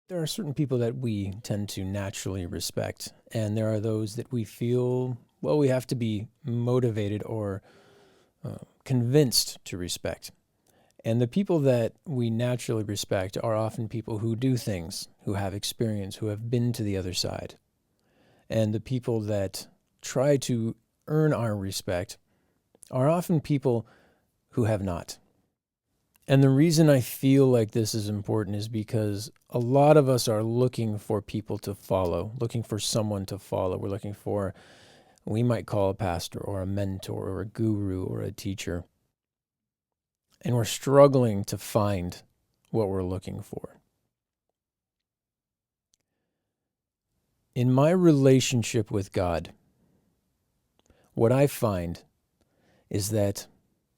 There are certain people that we tend to naturally respect, and there are those that we feel, well, we have to be motivated or convinced to respect. And the people that we naturally respect are often people who do things, who have experience, who have been to the other side. And the people that try to earn our respect are often people who have not. And the reason I feel like this is important is because a lot of us are looking for people to follow, looking for someone to follow. We're looking for, we might call a pastor or a mentor or a guru or a teacher. And we're struggling to find what we're looking for. In my relationship with God, what I find is that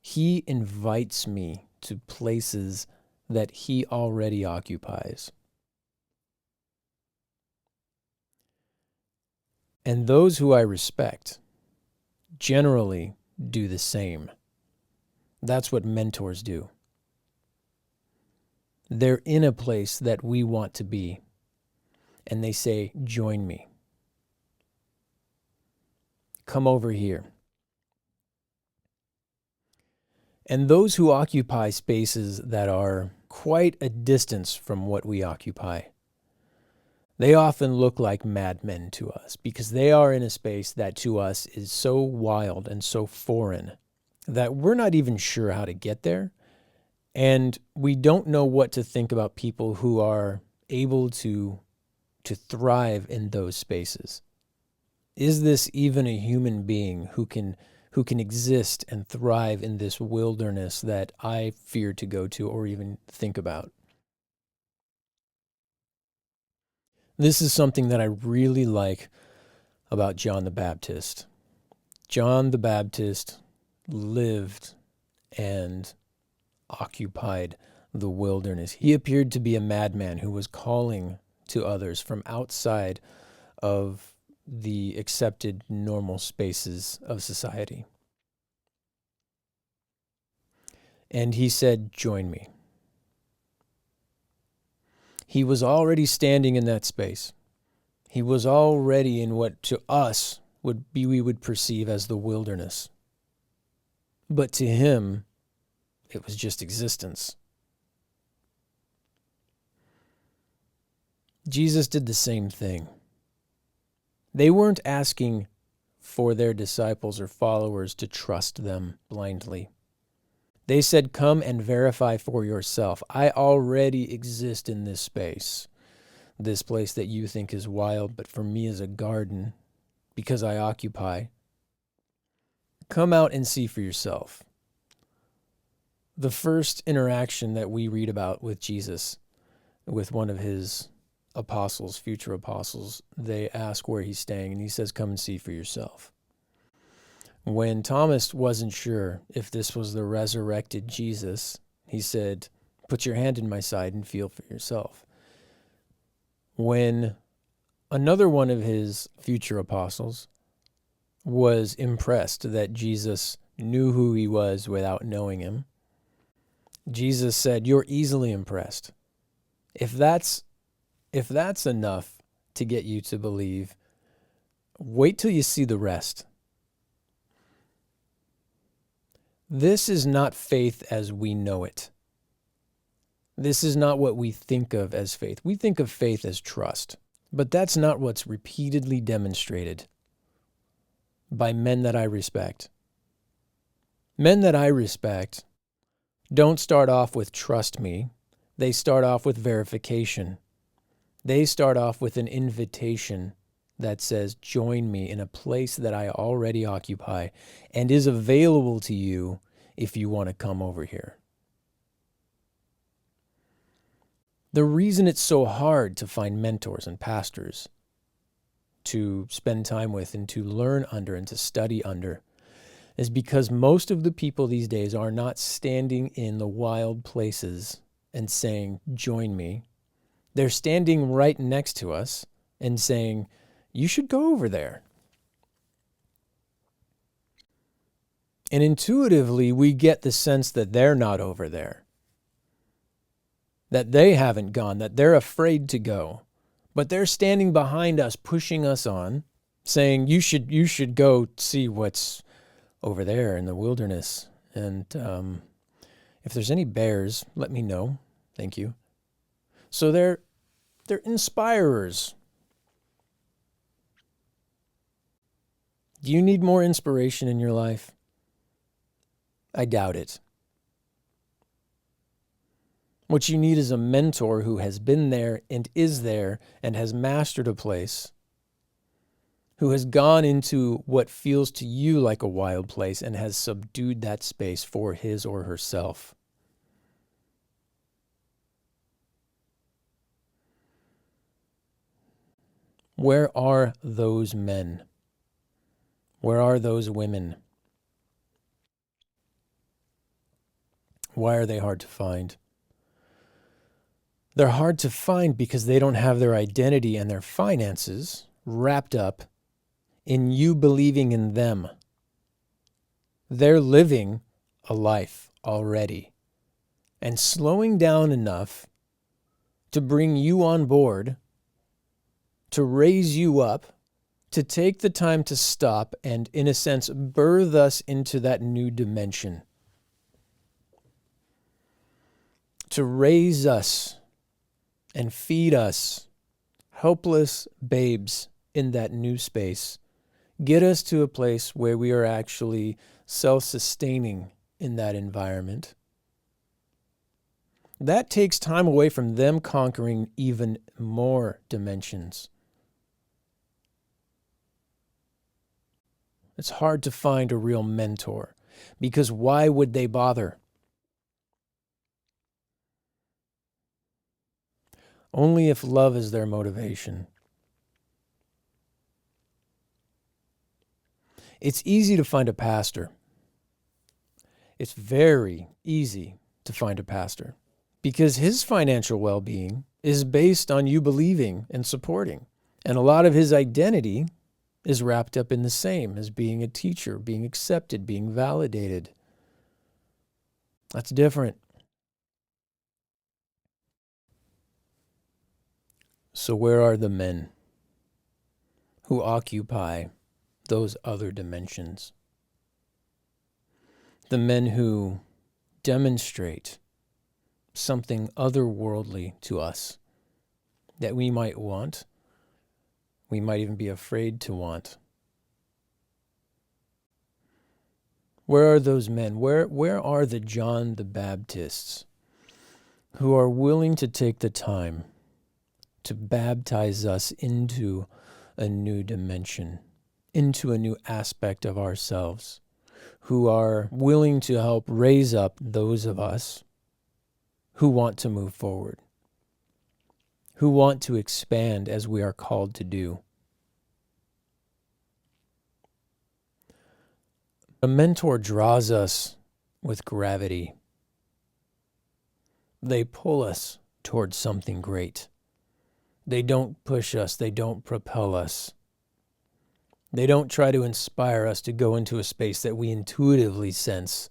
He invites me to places that He already occupies. And those who I respect generally do the same. That's what mentors do. They're in a place that we want to be, and they say, join me. Come over here. And those who occupy spaces that are quite a distance from what we occupy, they often look like madmen to us because they are in a space that to us is so wild and so foreign that we're not even sure how to get there. And we don't know what to think about people who are able to thrive in those spaces. Is this even a human being who can exist and thrive in this wilderness that I fear to go to or even think about? This is something that I really like about John the Baptist. John the Baptist lived and occupied the wilderness. He appeared to be a madman who was calling to others from outside of the accepted normal spaces of society. And he said, join me. He was already standing in that space. He was already in what to us we would perceive as the wilderness. But to him, it was just existence. Jesus did the same thing. They weren't asking for their disciples or followers to trust them blindly. They said, come and verify for yourself. I already exist in this space. This place that you think is wild, but for me is a garden because I occupy. Come out and see for yourself. The first interaction that we read about with Jesus, with one of his apostles, future apostles, they ask where he's staying, and he says, come and see for yourself. When Thomas wasn't sure if this was the resurrected Jesus, he said, put your hand in my side and feel for yourself. When another one of his future apostles was impressed that Jesus knew who he was without knowing him, Jesus said, you're easily impressed. If that's enough to get you to believe, wait till you see the rest. This is not faith as we know it. This is not what we think of as faith. We think of faith as trust, but that's not what's repeatedly demonstrated by men that I respect. Men that I respect don't start off with trust me. They start off with verification. They start off with an invitation that says, join me in a place that I already occupy and is available to you if you want to come over here. The reason it's so hard to find mentors and pastors to spend time with and to learn under and to study under is because most of the people these days are not standing in the wild places and saying, join me. They're standing right next to us and saying, you should go over there. And intuitively, we get the sense that they're not over there. that they haven't gone, that they're afraid to go, but they're standing behind us, pushing us on, saying, you should go see what's over there in the wilderness. And if there's any bears, let me know. Thank you. So they're inspirers. Do you need more inspiration in your life? I doubt it. What you need is a mentor who has been there and is there and has mastered a place, who has gone into what feels to you like a wild place and has subdued that space for his or herself. Where are those men? Where are those women? Why are they hard to find? They're hard to find because they don't have their identity and their finances wrapped up in you believing in them. They're living a life already and slowing down enough to bring you on board, to raise you up, to take the time to stop and, in a sense, birth us into that new dimension. To raise us and feed us, helpless babes in that new space. Get us to a place where we are actually self-sustaining in that environment. That takes time away from them conquering even more dimensions. It's hard to find a real mentor because why would they bother? Only if love is their motivation. It's easy to find a pastor. It's very easy to find a pastor because his financial well-being is based on you believing and supporting. And a lot of his identity is wrapped up in the same as being a teacher, being accepted, being validated. That's different. So where are the men who occupy those other dimensions? The men who demonstrate something otherworldly to us that we might want, we might even be afraid to want. Where are those men? Where are the John the Baptists who are willing to take the time to baptize us into a new dimension, into a new aspect of ourselves, who are willing to help raise up those of us who want to move forward, who want to expand as we are called to do? A mentor draws us with gravity. They pull us towards something great. They don't push us. They don't propel us. They don't try to inspire us to go into a space that we intuitively sense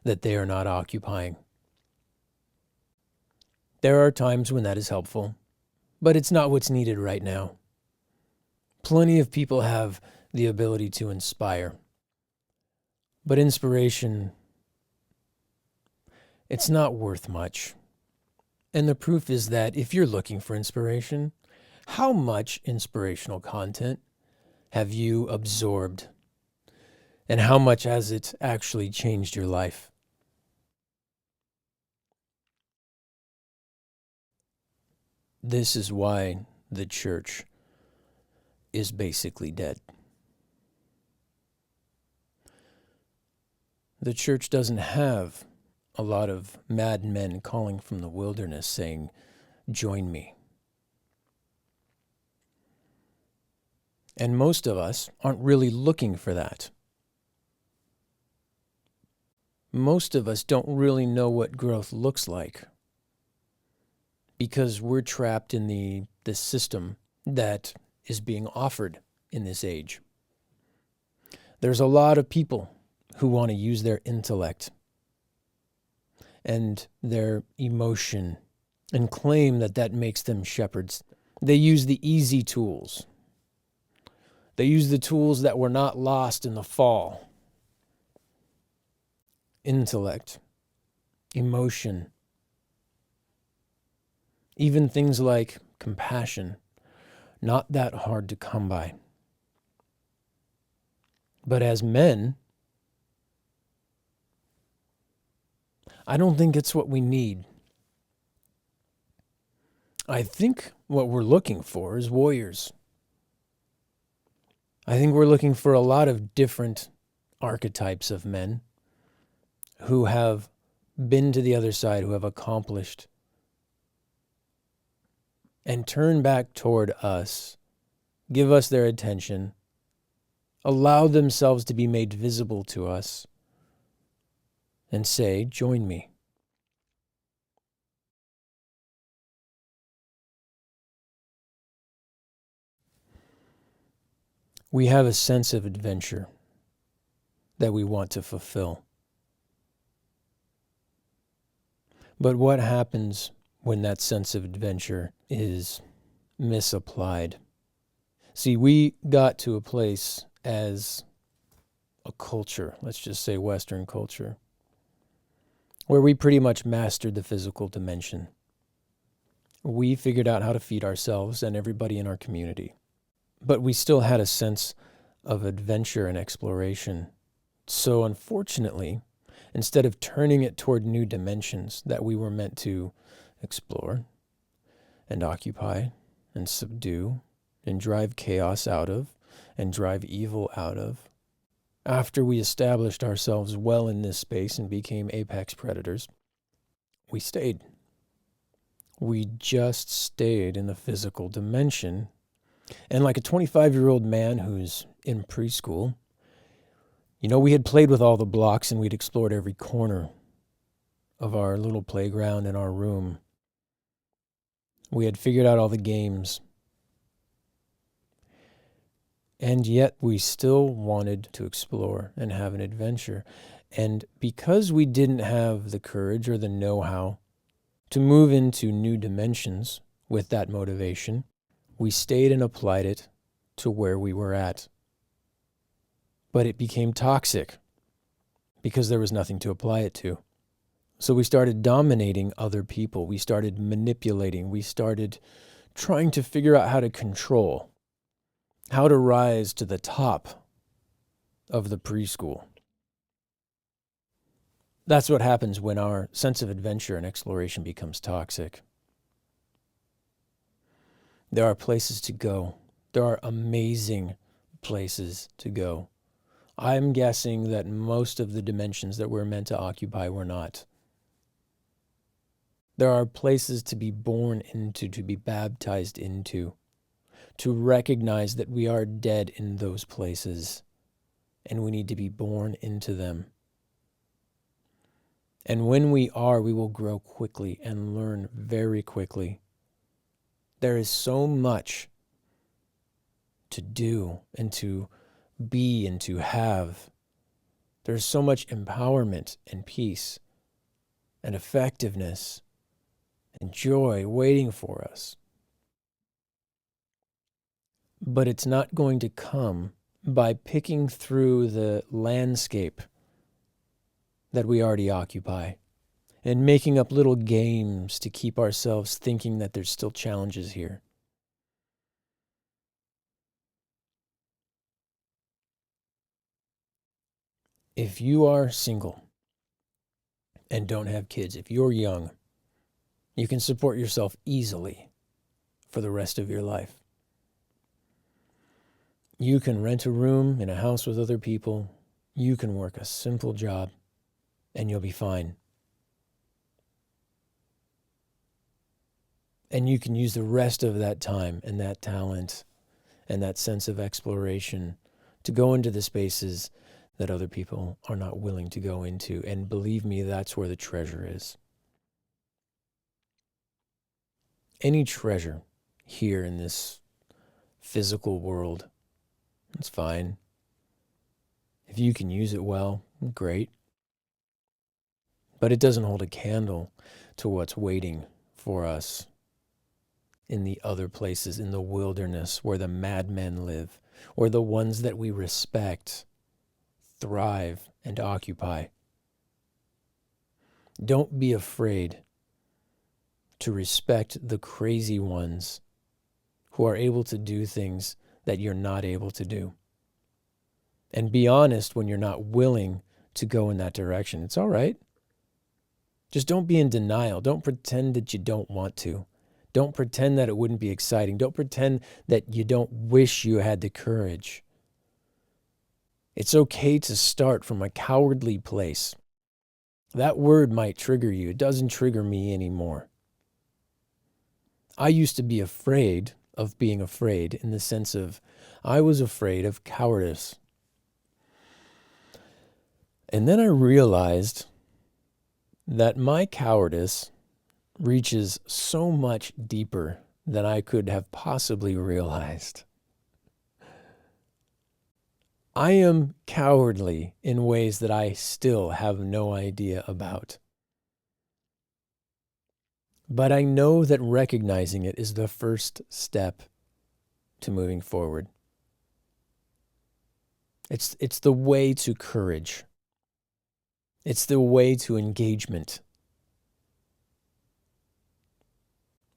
that they are not occupying. There are times when that is helpful, but it's not what's needed right now. Plenty of people have the ability to inspire, but inspiration, it's not worth much. And the proof is that if you're looking for inspiration, how much inspirational content have you absorbed? And how much has it actually changed your life? This is why the church is basically dead. The church doesn't have a lot of mad men calling from the wilderness saying, "Join me." And most of us aren't really looking for that. Most of us don't really know what growth looks like because we're trapped in the system that is being offered in this age. There's a lot of people who want to use their intellect and their emotion and claim that that makes them shepherds. They use the easy tools. They use the tools that were not lost in the fall. Intellect, emotion, even things like compassion, not that hard to come by. But as men, I don't think it's what we need. I think what we're looking for is warriors. I think we're looking for a lot of different archetypes of men who have been to the other side, who have accomplished, and turn back toward us, give us their attention, allow themselves to be made visible to us, and say, join me. We have a sense of adventure that we want to fulfill. But what happens when that sense of adventure is misapplied? See, we got to a place as a culture, let's just say Western culture, where we pretty much mastered the physical dimension. We figured out how to feed ourselves and everybody in our community. But we still had a sense of adventure and exploration. So unfortunately, instead of turning it toward new dimensions that we were meant to explore and occupy and subdue and drive chaos out of and drive evil out of, after we established ourselves well in this space and became apex predators, we stayed. We just stayed in the physical dimension. And like a 25-year-old man who's in preschool, we had played with all the blocks and we'd explored every corner of our little playground in our room. We had figured out all the games. And yet we still wanted to explore and have an adventure. And because we didn't have the courage or the know-how to move into new dimensions with that motivation, we stayed and applied it to where we were at. But it became toxic because there was nothing to apply it to. So we started dominating other people. We started manipulating. We started trying to figure out how to control, how to rise to the top of the preschool. That's what happens when our sense of adventure and exploration becomes toxic. There are places to go. There are amazing places to go. I'm guessing that most of the dimensions that we're meant to occupy were not. There are places to be born into, to be baptized into, to recognize that we are dead in those places and we need to be born into them. And when we are, we will grow quickly and learn very quickly. There is so much to do and to be and to have. There's so much empowerment and peace and effectiveness and joy waiting for us. But it's not going to come by picking through the landscape that we already occupy and making up little games to keep ourselves thinking that there's still challenges here. If you are single and don't have kids, if you're young, you can support yourself easily for the rest of your life. You can rent a room in a house with other people. You can work a simple job and you'll be fine. And you can use the rest of that time and that talent and that sense of exploration to go into the spaces that other people are not willing to go into. And believe me, that's where the treasure is. Any treasure here in this physical world, it's fine. If you can use it well, great. But it doesn't hold a candle to what's waiting for us in the other places, in the wilderness where the madmen live, or the ones that we respect, thrive, and occupy. Don't be afraid to respect the crazy ones who are able to do things that you're not able to do. And be honest when you're not willing to go in that direction. It's all right. Just don't be in denial. Don't pretend that you don't want to. Don't pretend that it wouldn't be exciting. Don't pretend that you don't wish you had the courage. It's okay to start from a cowardly place. That word might trigger you. It doesn't trigger me anymore. I used to be afraid of being afraid, in the sense of I was afraid of cowardice. And then I realized that my cowardice reaches so much deeper than I could have possibly realized. I am cowardly in ways that I still have no idea about. But I know that recognizing it is the first step to moving forward. It's the way to courage. It's the way to engagement.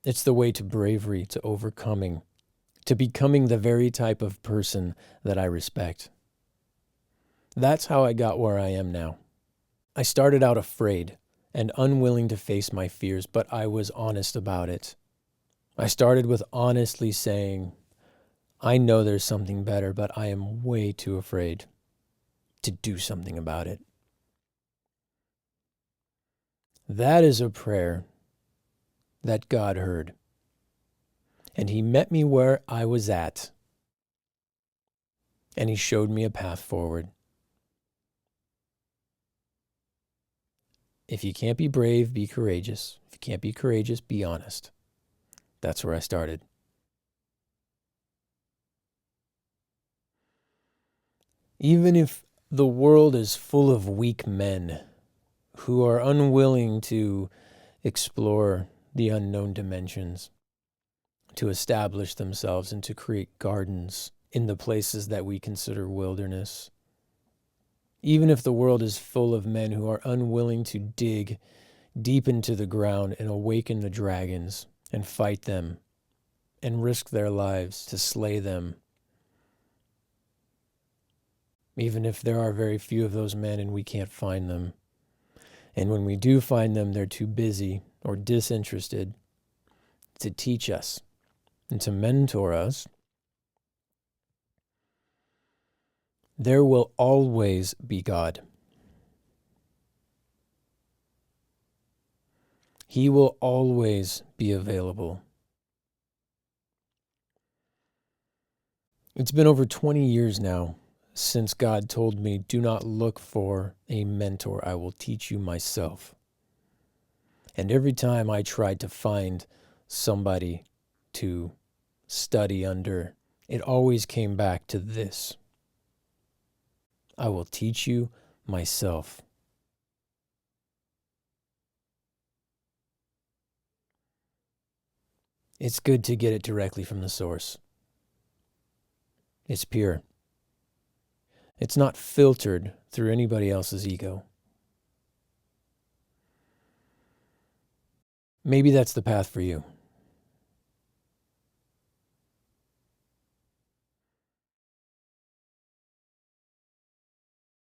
It's the way to bravery, to overcoming, to becoming the very type of person that I respect. That's how I got where I am now. I started out afraid and unwilling to face my fears, but I was honest about it. I started with honestly saying, I know there's something better, but I am way too afraid to do something about it. That is a prayer that God heard. And He met me where I was at. And He showed me a path forward. If you can't be brave, be courageous. If you can't be courageous, be honest. That's where I started. Even if the world is full of weak men who are unwilling to explore the unknown dimensions, to establish themselves and to create gardens in the places that we consider wilderness, even if the world is full of men who are unwilling to dig deep into the ground and awaken the dragons and fight them and risk their lives to slay them, even if there are very few of those men and we can't find them. And when we do find them, they're too busy or disinterested to teach us and to mentor us. There will always be God. He will always be available. It's been over 20 years now since God told me, do not look for a mentor. I will teach you myself. And every time I tried to find somebody to study under, it always came back to this. I will teach you myself. It's good to get it directly from the source. It's pure. It's not filtered through anybody else's ego. Maybe that's the path for you.